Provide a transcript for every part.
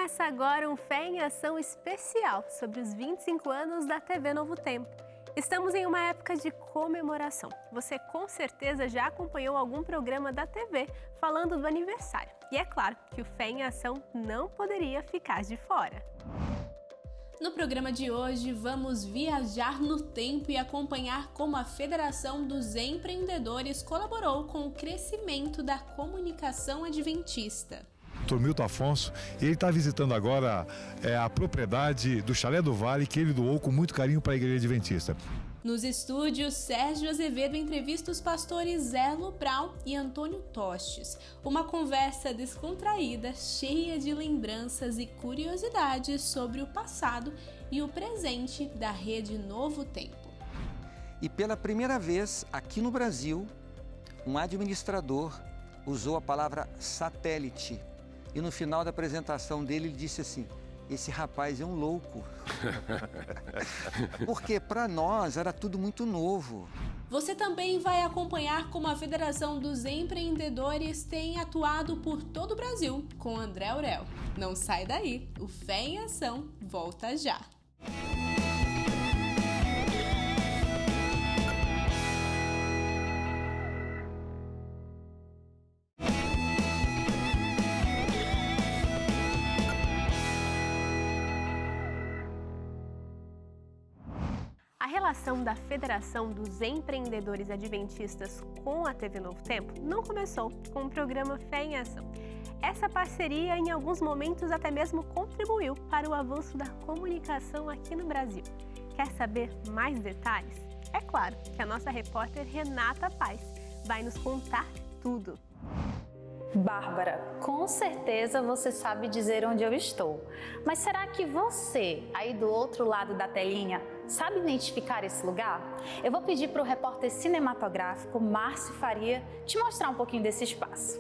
Começa agora um Fé em Ação especial sobre os 25 anos da TV Novo Tempo. Estamos em uma época de comemoração. Você com certeza já acompanhou algum programa da TV falando do aniversário. E é claro que o Fé em Ação não poderia ficar de fora. No programa de hoje, vamos viajar no tempo e acompanhar como a Federação dos Empreendedores colaborou com o crescimento da comunicação adventista. Dr. Milton Afonso, ele está visitando agora a propriedade do Chalé do Vale, que ele doou com muito carinho para a Igreja Adventista. Nos estúdios, Sérgio Azevedo entrevista os pastores Zé Lobral e Antônio Tostes. Uma conversa descontraída, cheia de lembranças e curiosidades sobre o passado e o presente da Rede Novo Tempo. E pela primeira vez, aqui no Brasil, um administrador usou a palavra satélite. E no final da apresentação dele, ele disse assim: esse rapaz é um louco. Porque para nós era tudo muito novo. Você também vai acompanhar como a Federação dos Empreendedores tem atuado por todo o Brasil com André Aurel. Não sai daí, o Fé em Ação volta já. A relação da Federação dos Empreendedores Adventistas com a TV Novo Tempo não começou com o programa Fé em Ação. Essa parceria, em alguns momentos, até mesmo contribuiu para o avanço da comunicação aqui no Brasil. Quer saber mais detalhes? É claro que a nossa repórter Renata Paz vai nos contar tudo. Bárbara, com certeza você sabe dizer onde eu estou. Mas será que você, aí do outro lado da telinha, sabe identificar esse lugar? Eu vou pedir para o repórter cinematográfico Márcio Faria te mostrar um pouquinho desse espaço.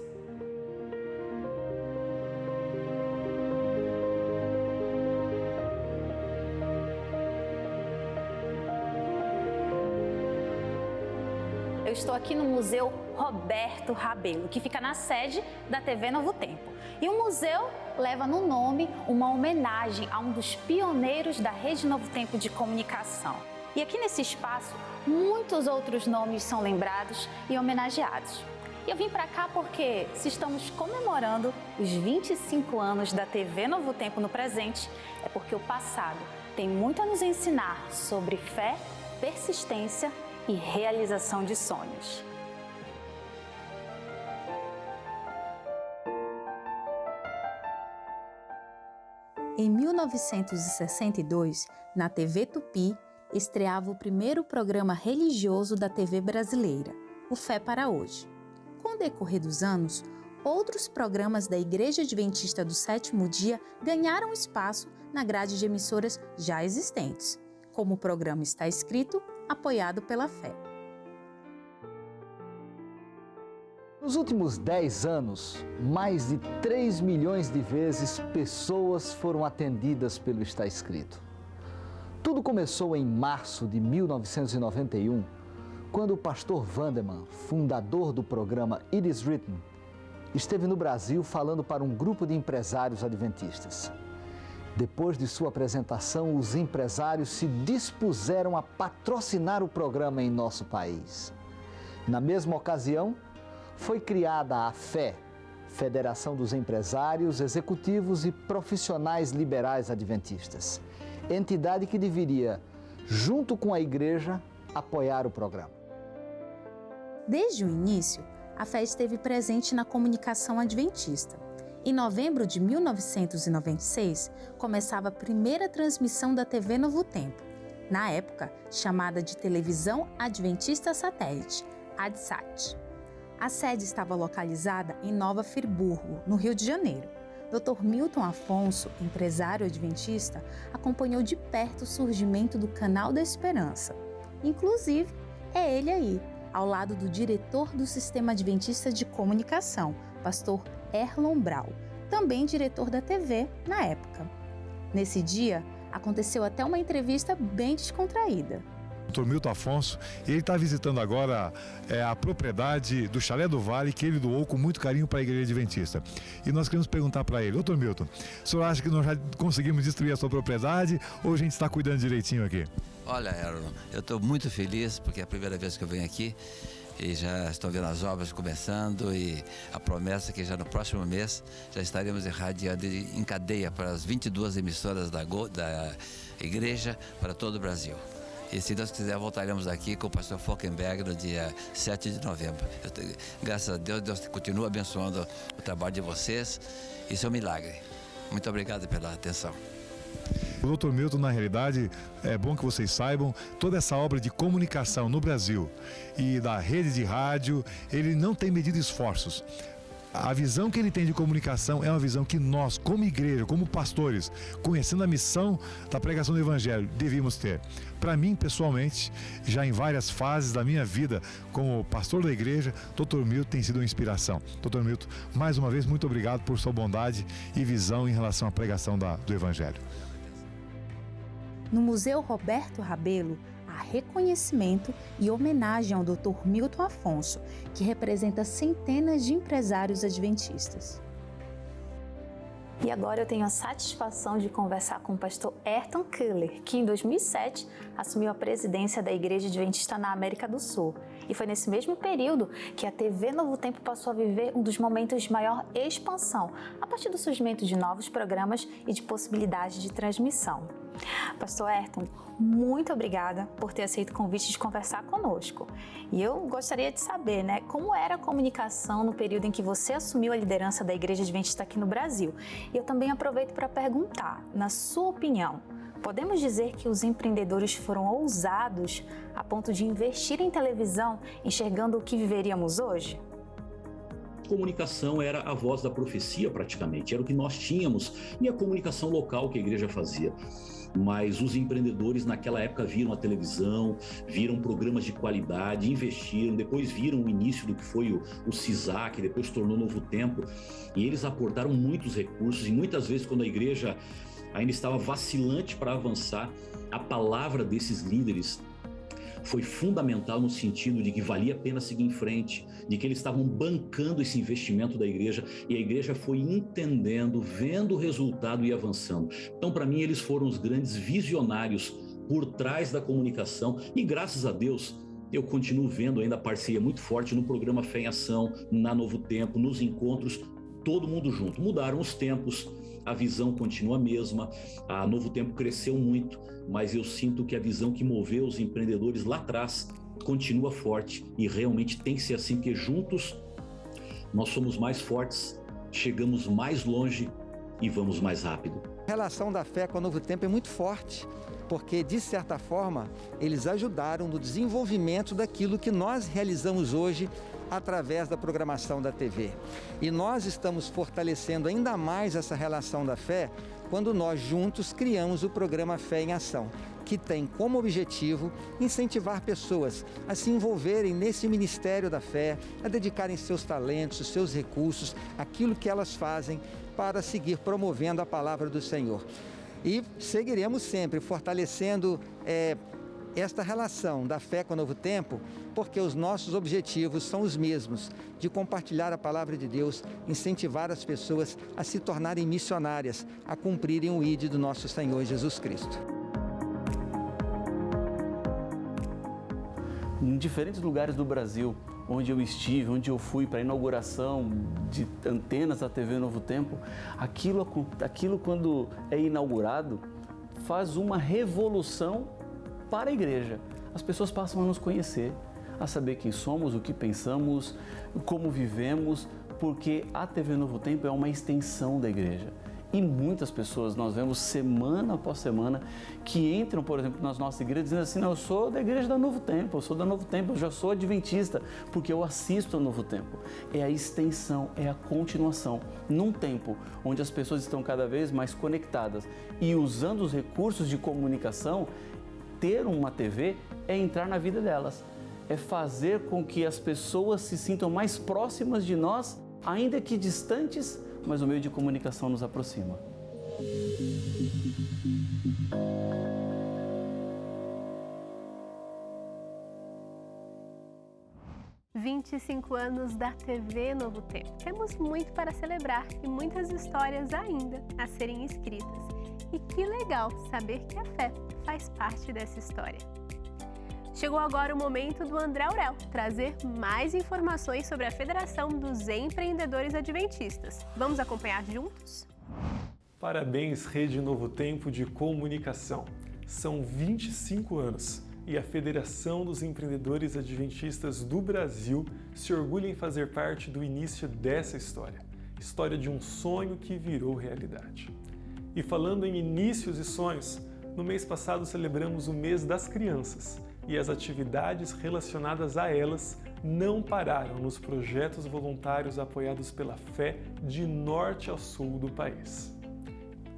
Eu estou aqui no Museu Roberto Rabelo, que fica na sede da TV Novo Tempo. E o museu leva no nome uma homenagem a um dos pioneiros da Rede Novo Tempo de comunicação. E aqui nesse espaço, muitos outros nomes são lembrados e homenageados. E eu vim para cá porque, se estamos comemorando os 25 anos da TV Novo Tempo no presente, é porque o passado tem muito a nos ensinar sobre fé, persistência e realização de sonhos. Em 1962, na TV Tupi, estreava o primeiro programa religioso da TV brasileira, o Fé para Hoje. Com o decorrer dos anos, outros programas da Igreja Adventista do Sétimo Dia ganharam espaço na grade de emissoras já existentes, como o programa Está Escrito, apoiado pela fé. Nos últimos 10 anos, mais de 3 milhões de vezes pessoas foram atendidas pelo Está Escrito. Tudo começou em março de 1991, quando o pastor Vanderman, fundador do programa It Is Written, esteve no Brasil falando para um grupo de empresários adventistas. Depois de sua apresentação, os empresários se dispuseram a patrocinar o programa em nosso país. Na mesma ocasião, foi criada a FÉ, Federação dos Empresários, Executivos e Profissionais Liberais Adventistas, entidade que deveria, junto com a igreja, apoiar o programa. Desde o início, a fé esteve presente na comunicação adventista. Em novembro de 1996, começava a primeira transmissão da TV Novo Tempo, na época chamada de Televisão Adventista Satélite, ADSAT. A sede estava localizada em Nova Friburgo, no Rio de Janeiro. Dr. Milton Afonso, empresário adventista, acompanhou de perto o surgimento do Canal da Esperança. Inclusive, é ele aí, ao lado do diretor do Sistema Adventista de Comunicação, pastor Erlon Brau, também diretor da TV na época. Nesse dia, aconteceu até uma entrevista bem descontraída. Dr. Milton Afonso, ele está visitando agora a propriedade do Chalé do Vale, que ele doou com muito carinho para a Igreja Adventista. E nós queremos perguntar para ele: Dr. Milton, o senhor acha que nós já conseguimos destruir a sua propriedade ou a gente está cuidando direitinho aqui? Olha, Aaron, eu estou muito feliz porque é a primeira vez que eu venho aqui e já estou vendo as obras começando e a promessa que já no próximo mês já estaremos irradiando em cadeia para as 22 emissoras da igreja para todo o Brasil. E se Deus quiser, voltaremos aqui com o pastor Falkenberg no dia 7 de novembro. Graças a Deus, Deus continua abençoando o trabalho de vocês. Isso é um milagre. Muito obrigado pela atenção. O Dr. Milton, na realidade, é bom que vocês saibam, toda essa obra de comunicação no Brasil e da rede de rádio, ele não tem medido esforços. A visão que ele tem de comunicação é uma visão que nós, como igreja, como pastores, conhecendo a missão da pregação do Evangelho, devíamos ter. Para mim, pessoalmente, já em várias fases da minha vida como pastor da igreja, Dr. Milton tem sido uma inspiração. Dr. Milton, mais uma vez, muito obrigado por sua bondade e visão em relação à pregação do Evangelho. No Museu Roberto Rabelo, há reconhecimento e homenagem ao Dr. Milton Afonso, que representa centenas de empresários adventistas. E agora eu tenho a satisfação de conversar com o pastor Ayrton Keller, que em 2007 assumiu a presidência da Igreja Adventista na América do Sul. E foi nesse mesmo período que a TV Novo Tempo passou a viver um dos momentos de maior expansão, a partir do surgimento de novos programas e de possibilidades de transmissão. Pastor Ayrton, muito obrigada por ter aceito o convite de conversar conosco. E eu gostaria de saber, como era a comunicação no período em que você assumiu a liderança da Igreja Adventista aqui no Brasil. E eu também aproveito para perguntar, na sua opinião, podemos dizer que os empreendedores foram ousados a ponto de investir em televisão, enxergando o que viveríamos hoje? Comunicação era a voz da profecia praticamente, era o que nós tínhamos e a comunicação local que a igreja fazia. Mas os empreendedores naquela época viram a televisão, viram programas de qualidade, investiram, depois viram o início do que foi o CISA, que depois se tornou Novo Tempo, e eles aportaram muitos recursos e muitas vezes quando a igreja ainda estava vacilante para avançar, a palavra desses líderes foi fundamental no sentido de que valia a pena seguir em frente, de que eles estavam bancando esse investimento da igreja e a igreja foi entendendo, vendo o resultado e avançando. Então, para mim, eles foram os grandes visionários por trás da comunicação e, graças a Deus, eu continuo vendo ainda a parceria muito forte no programa Fé em Ação, na Novo Tempo, nos encontros, todo mundo junto. Mudaram os tempos, a visão continua a mesma, a Novo Tempo cresceu muito, mas eu sinto que a visão que moveu os empreendedores lá atrás continua forte e realmente tem que ser assim, porque juntos nós somos mais fortes, chegamos mais longe e vamos mais rápido. A relação da fé com a Novo Tempo é muito forte, porque de certa forma eles ajudaram no desenvolvimento daquilo que nós realizamos hoje através da programação da TV. E nós estamos fortalecendo ainda mais essa relação da fé quando nós juntos criamos o programa Fé em Ação, que tem como objetivo incentivar pessoas a se envolverem nesse ministério da fé, a dedicarem seus talentos, seus recursos, aquilo que elas fazem para seguir promovendo a palavra do Senhor. E seguiremos sempre fortalecendo esta relação da fé com o Novo Tempo, porque os nossos objetivos são os mesmos, de compartilhar a palavra de Deus, incentivar as pessoas a se tornarem missionárias, a cumprirem o ID do nosso Senhor Jesus Cristo. Em diferentes lugares do Brasil, onde eu estive, onde eu fui para a inauguração de antenas da TV Novo Tempo, aquilo quando é inaugurado, faz uma revolução para a igreja. As pessoas passam a nos conhecer, a saber quem somos, o que pensamos, como vivemos, porque a TV Novo Tempo é uma extensão da igreja. E muitas pessoas nós vemos semana após semana que entram, por exemplo, nas nossas igrejas dizendo assim: não, eu sou da igreja da Novo Tempo, eu sou da Novo Tempo, eu já sou adventista, porque eu assisto ao Novo Tempo. É a extensão, é a continuação. Num tempo onde as pessoas estão cada vez mais conectadas e usando os recursos de comunicação, ter uma TV é entrar na vida delas, é fazer com que as pessoas se sintam mais próximas de nós, ainda que distantes, mas o meio de comunicação nos aproxima. 25 anos da TV Novo Tempo. Temos muito para celebrar e muitas histórias ainda a serem escritas. E que legal saber que a fé faz parte dessa história. Chegou agora o momento do André Aurel trazer mais informações sobre a Federação dos Empreendedores Adventistas. Vamos acompanhar juntos? Parabéns, Rede Novo Tempo de Comunicação. São 25 anos e a Federação dos Empreendedores Adventistas do Brasil se orgulha em fazer parte do início dessa história de um sonho que virou realidade. E falando em inícios e sonhos, no mês passado celebramos o Mês das Crianças e as atividades relacionadas a elas não pararam nos projetos voluntários apoiados pela fé de norte a sul do país.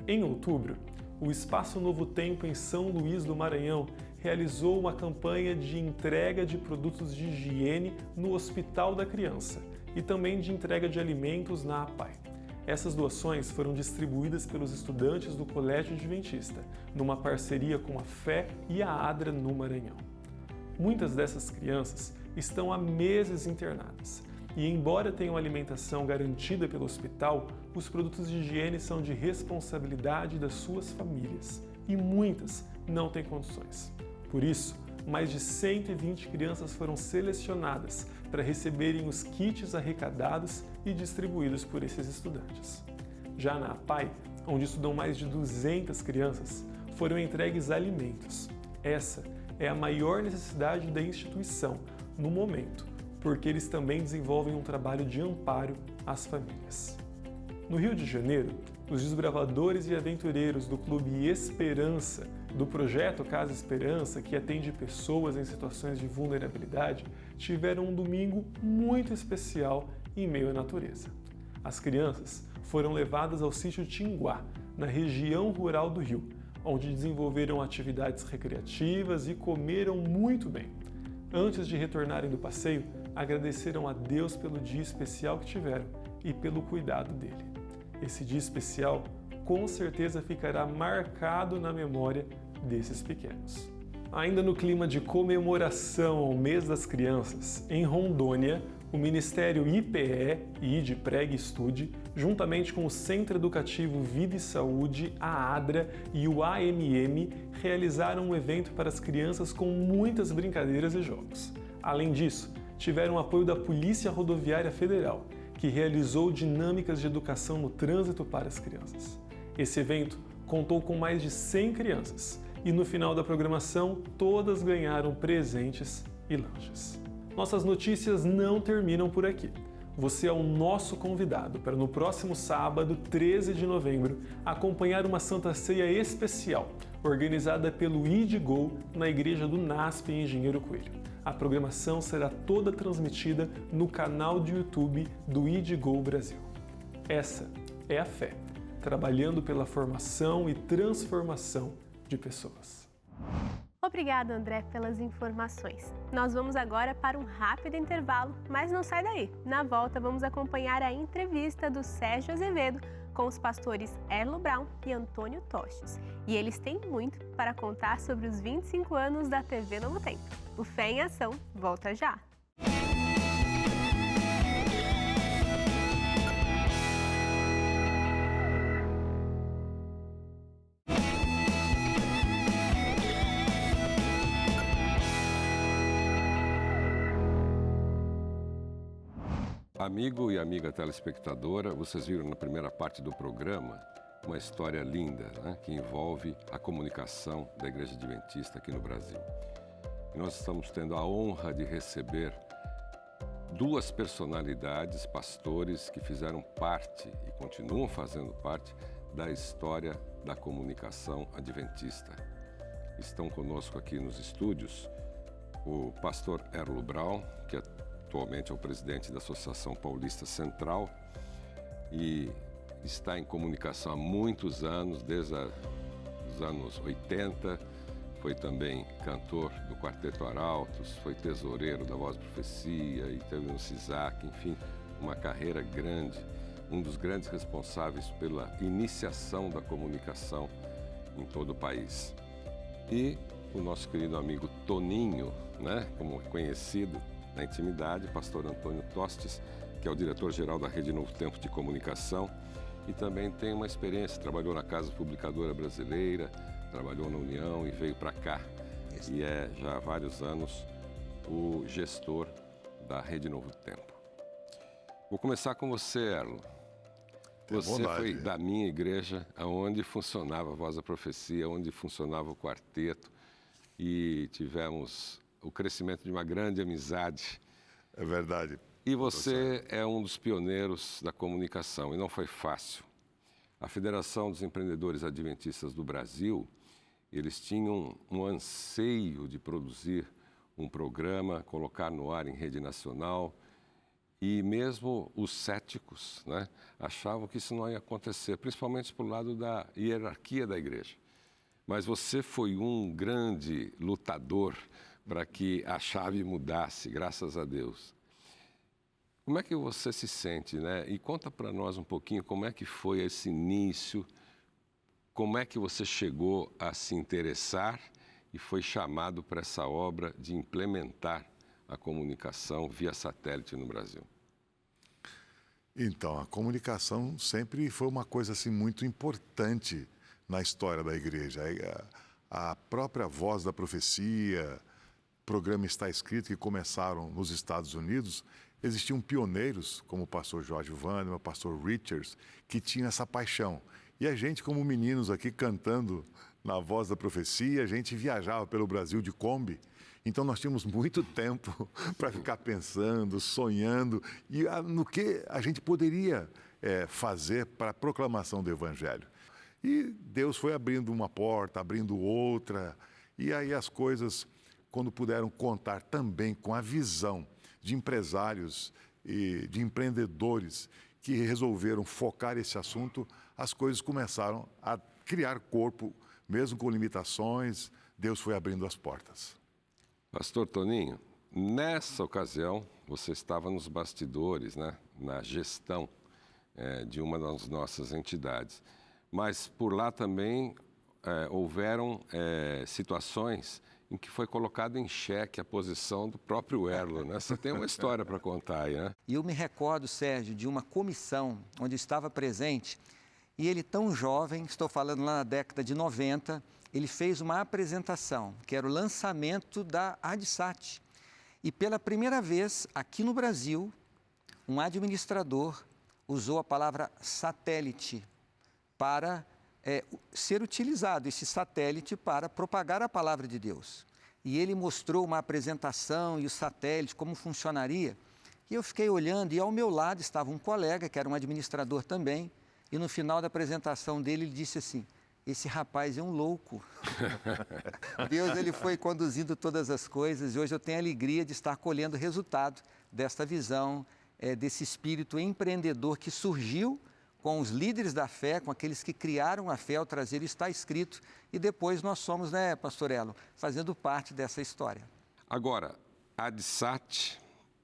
Em outubro, o Espaço Novo Tempo em São Luís do Maranhão realizou uma campanha de entrega de produtos de higiene no Hospital da Criança e também de entrega de alimentos na APAI. Essas doações foram distribuídas pelos estudantes do Colégio Adventista, numa parceria com a Fé e a ADRA no Maranhão. Muitas dessas crianças estão há meses internadas e, embora tenham alimentação garantida pelo hospital, os produtos de higiene são de responsabilidade das suas famílias e muitas não têm condições. Por isso, mais de 120 crianças foram selecionadas para receberem os kits arrecadados e distribuídos por esses estudantes. Já na APAI, onde estudam mais de 200 crianças, foram entregues alimentos. Essa é a maior necessidade da instituição no momento, porque eles também desenvolvem um trabalho de amparo às famílias. No Rio de Janeiro, os desbravadores e aventureiros do Clube Esperança, do projeto Casa Esperança, que atende pessoas em situações de vulnerabilidade, tiveram um domingo muito especial em meio à natureza. As crianças foram levadas ao sítio Tinguá, na região rural do Rio, onde desenvolveram atividades recreativas e comeram muito bem. Antes de retornarem do passeio, agradeceram a Deus pelo dia especial que tiveram e pelo cuidado dele. Esse dia especial com certeza ficará marcado na memória desses pequenos. Ainda no clima de comemoração ao Mês das Crianças, em Rondônia, o Ministério IPE e IDPREG Estude, juntamente com o Centro Educativo Vida e Saúde, a ADRA e o AMM, realizaram um evento para as crianças com muitas brincadeiras e jogos. Além disso, tiveram apoio da Polícia Rodoviária Federal, que realizou dinâmicas de educação no trânsito para as crianças. Esse evento contou com mais de 100 crianças e no final da programação todas ganharam presentes e lanches. Nossas notícias não terminam por aqui. Você é o nosso convidado para no próximo sábado, 13 de novembro, acompanhar uma Santa Ceia especial, organizada pelo IDGO na Igreja do NASP em Engenheiro Coelho. A programação será toda transmitida no canal de YouTube do IDGO Brasil. Essa é a fé, trabalhando pela formação e transformação de pessoas. Obrigada, André, pelas informações. Nós vamos agora para um rápido intervalo, mas não sai daí. Na volta, vamos acompanhar a entrevista do Sérgio Azevedo com os pastores Erlo Brown e Antônio Toches. E eles têm muito para contar sobre os 25 anos da TV Novo Tempo. O Fé em Ação volta já! Amigo e amiga telespectadora, vocês viram na primeira parte do programa uma história linda, né, que envolve a comunicação da Igreja Adventista aqui no Brasil. E nós estamos tendo a honra de receber duas personalidades, pastores, que fizeram parte e continuam fazendo parte da história da comunicação adventista. Estão conosco aqui nos estúdios o pastor Erlo Brown, que atualmente é o presidente da Associação Paulista Central e está em comunicação há muitos anos, desde os anos 80, foi também cantor do Quarteto Arautos, foi tesoureiro da Voz Profecia e teve no CISAC, enfim, uma carreira grande, um dos grandes responsáveis pela iniciação da comunicação em todo o país. E o nosso querido amigo Toninho, né, como é conhecido, Na intimidade, pastor Antônio Tostes, que é o diretor-geral da Rede Novo Tempo de Comunicação, e também tem uma experiência, trabalhou na Casa Publicadora Brasileira, trabalhou na União e veio para cá. E é já há vários anos o gestor da Rede Novo Tempo. Vou começar com você, Erlo. Você foi da minha igreja, onde funcionava a Voz da Profecia, onde funcionava o quarteto, e tivemos o crescimento de uma grande amizade. É verdade. E você é um dos pioneiros da comunicação, e não foi fácil. A Federação dos Empreendedores Adventistas do Brasil, eles tinham um anseio de produzir um programa, colocar no ar em rede nacional, e mesmo os céticos, né, achavam que isso não ia acontecer, principalmente pelo lado da hierarquia da igreja. Mas você foi um grande lutador para que a chave mudasse, graças a Deus. Como é que você se sente, né? E conta para nós um pouquinho como é que foi esse início, como é que você chegou a se interessar e foi chamado para essa obra de implementar a comunicação via satélite no Brasil. Então, a comunicação sempre foi uma coisa assim muito importante na história da igreja. A própria Voz da Profecia, programa Está Escrito, que começaram nos Estados Unidos, existiam pioneiros, como o pastor Jorge Wanderman, o pastor Richards, que tinham essa paixão. E a gente, como meninos aqui cantando na Voz da Profecia, a gente viajava pelo Brasil de Kombi. Então nós tínhamos muito tempo para ficar pensando, sonhando e no que a gente poderia fazer para a proclamação do Evangelho. E Deus foi abrindo uma porta, abrindo outra, e aí as coisas, quando puderam contar também com a visão de empresários e de empreendedores que resolveram focar esse assunto, as coisas começaram a criar corpo, mesmo com limitações, Deus foi abrindo as portas. Pastor Toninho, nessa ocasião, você estava nos bastidores, né, na gestão de uma das nossas entidades. Mas por lá também houveram situações em que foi colocado em xeque a posição do próprio Erlo, né? Você tem uma história para contar aí, né? E eu me recordo, Sérgio, de uma comissão onde eu estava presente e ele tão jovem, estou falando lá na década de 90, ele fez uma apresentação, que era o lançamento da ADSAT. E pela primeira vez, aqui no Brasil, um administrador usou a palavra satélite para ser utilizado, esse satélite, para propagar a palavra de Deus. E ele mostrou uma apresentação e o satélite, como funcionaria. E eu fiquei olhando e ao meu lado estava um colega, que era um administrador também, e no final da apresentação dele, ele disse assim: esse rapaz é um louco. Deus, ele foi conduzindo todas as coisas e hoje eu tenho a alegria de estar colhendo o resultado desta visão, desse espírito empreendedor que surgiu com os líderes da fé, com aqueles que criaram a fé ao trazer Está Escrito. E depois nós somos, né, pastor Erlo, fazendo parte dessa história. Agora, a ADSAT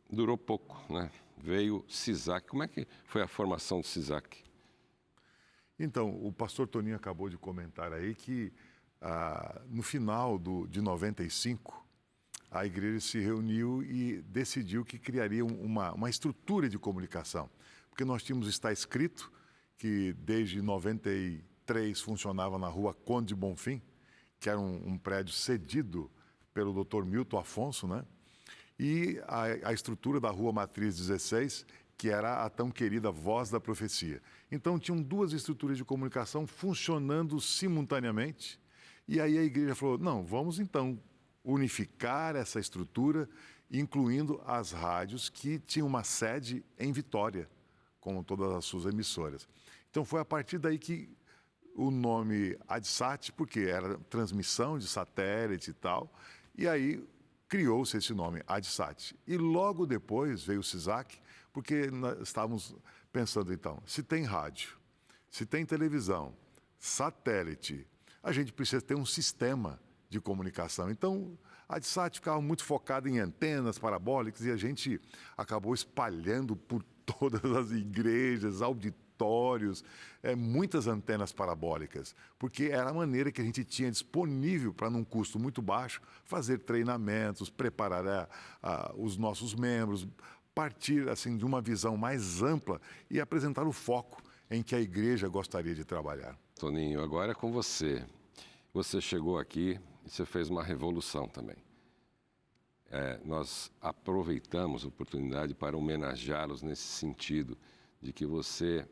durou pouco, né? Veio CISAC. Como é que foi a formação do CISAC? Então, o pastor Toninho acabou de comentar aí que no final de 95, a igreja se reuniu e decidiu que criaria uma estrutura de comunicação. Porque nós tínhamos Está Escrito, que desde 93 funcionava na rua Conde Bonfim, que era um prédio cedido pelo Dr. Milton Afonso, né? E a estrutura da rua Matriz 16, que era a tão querida Voz da Profecia. Então, tinham duas estruturas de comunicação funcionando simultaneamente. E aí a igreja falou, não, vamos então unificar essa estrutura, incluindo as rádios que tinham uma sede em Vitória, com todas as suas emissoras. Então, foi a partir daí que o nome ADSAT, porque era transmissão de satélite e tal, e aí criou-se esse nome, ADSAT. E logo depois veio o CISAC, porque nós estávamos pensando, então, se tem rádio, se tem televisão, satélite, a gente precisa ter um sistema de comunicação. Então, a ADSAT ficava muito focada em antenas parabólicas e a gente acabou espalhando por todas as igrejas, auditórios, auditórios, muitas antenas parabólicas, porque era a maneira que a gente tinha disponível para, num custo muito baixo, fazer treinamentos, preparar os nossos membros, partir assim de uma visão mais ampla e apresentar o foco em que a igreja gostaria de trabalhar. Toninho, agora é com você. Você chegou aqui e você fez uma revolução também. Nós aproveitamos a oportunidade para homenageá-los nesse sentido, de que você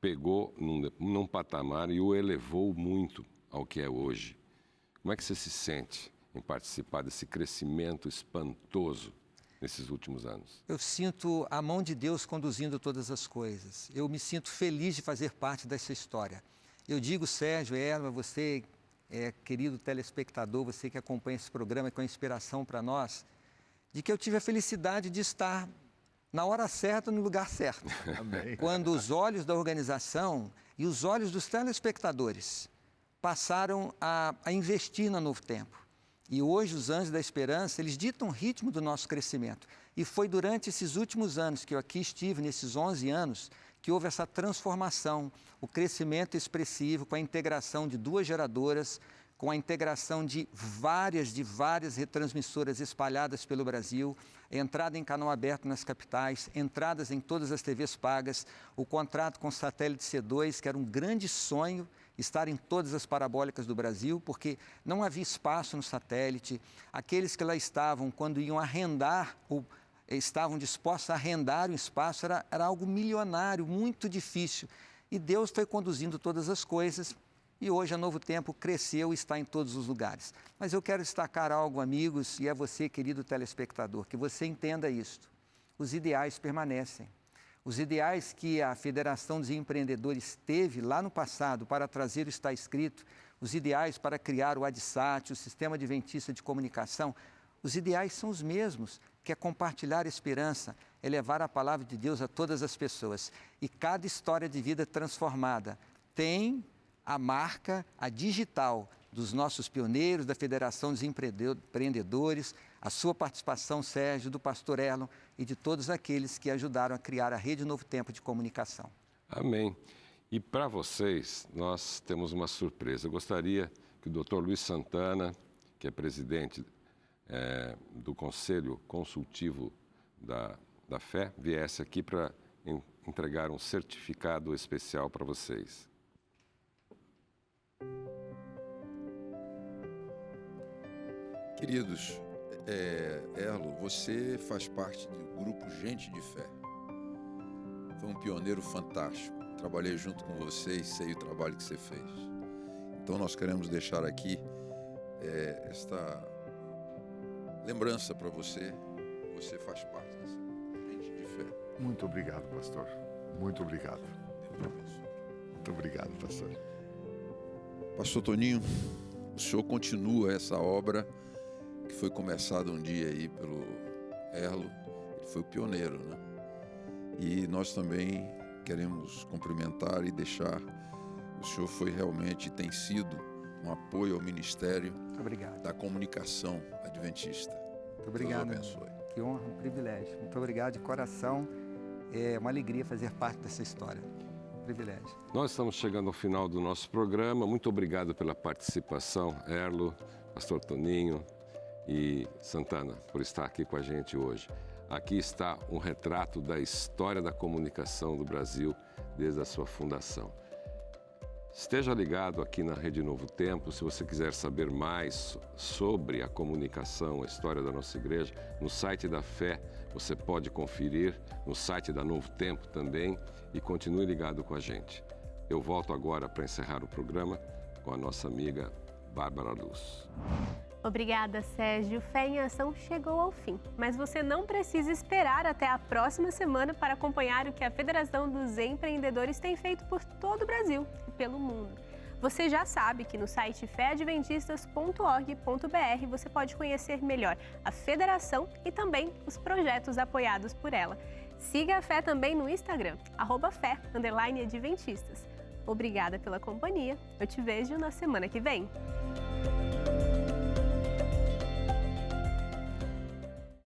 pegou num patamar e o elevou muito ao que é hoje. Como é que você se sente em participar desse crescimento espantoso nesses últimos anos? Eu sinto a mão de Deus conduzindo todas as coisas. Eu me sinto feliz de fazer parte dessa história. Eu digo, Sérgio, Elma, você, querido telespectador, você que acompanha esse programa com inspiração para nós, de que eu tive a felicidade de estar na hora certa, no lugar certo. Amém. Quando os olhos da organização e os olhos dos telespectadores passaram a investir na Novo Tempo. E hoje os Anjos da Esperança, eles ditam o ritmo do nosso crescimento. E foi durante esses últimos anos que eu aqui estive, nesses 11 anos, que houve essa transformação, o crescimento expressivo com a integração de 2 geradoras, com a integração de várias retransmissoras espalhadas pelo Brasil, entrada em canal aberto nas capitais, entradas em todas as TVs pagas, o contrato com o satélite C2, que era um grande sonho, estar em todas as parabólicas do Brasil, porque não havia espaço no satélite. Aqueles que lá estavam, quando iam arrendar, ou estavam dispostos a arrendar o espaço, era algo milionário, muito difícil. E Deus foi conduzindo todas as coisas, e hoje a Novo Tempo cresceu e está em todos os lugares. Mas eu quero destacar algo, amigos, e é você, querido telespectador, que você entenda isto. Os ideais permanecem. Os ideais que a Federação dos Empreendedores teve lá no passado para trazer o Está Escrito, os ideais para criar o ADSAT, o Sistema Adventista de Comunicação, os ideais são os mesmos, que é compartilhar a esperança, é levar a palavra de Deus a todas as pessoas. E cada história de vida transformada tem a marca, a digital dos nossos pioneiros, da Federação dos Empreendedores, a sua participação, Sérgio, do pastor Erlon e de todos aqueles que ajudaram a criar a Rede Novo Tempo de Comunicação. Amém. E para vocês, nós temos uma surpresa. Eu gostaria que o Dr. Luiz Santana, que é presidente do Conselho Consultivo da Fé, viesse aqui para entregar um certificado especial para vocês. Queridos, Erlo, você faz parte do grupo Gente de Fé. Foi um pioneiro fantástico. Trabalhei junto com você e sei o trabalho que você fez. Então nós queremos deixar aqui esta lembrança para você. Você faz parte dessa Gente de Fé. Muito obrigado, pastor. Muito obrigado. Muito obrigado, pastor. Pastor Toninho, o senhor continua essa obra que foi começada um dia aí pelo Erlo. Ele foi o pioneiro, né? E nós também queremos cumprimentar e deixar. O senhor foi realmente, tem sido um apoio ao Ministério da Comunicação Adventista. Muito obrigado. Deus abençoe. Que honra, um privilégio. Muito obrigado de coração. É uma alegria fazer parte dessa história. Privilégio. Nós estamos chegando ao final do nosso programa. Muito obrigado pela participação, Erlo, pastor Toninho e Santana, por estar aqui com a gente hoje. Aqui está um retrato da história da comunicação do Brasil desde a sua fundação. Esteja ligado aqui na Rede Novo Tempo. Se você quiser saber mais sobre a comunicação, a história da nossa igreja, no site da Fé você pode conferir, no site da Novo Tempo também, e continue ligado com a gente. Eu volto agora para encerrar o programa com a nossa amiga Bárbara Luz. Obrigada, Sérgio. Fé em Ação chegou ao fim, mas você não precisa esperar até a próxima semana para acompanhar o que a Federação dos Empreendedores tem feito por todo o Brasil e pelo mundo. Você já sabe que no site feadventistas.org.br você pode conhecer melhor a Federação e também os projetos apoiados por ela. Siga a Fé também no Instagram, @fé_adventistas. Obrigada pela companhia. Eu te vejo na semana que vem.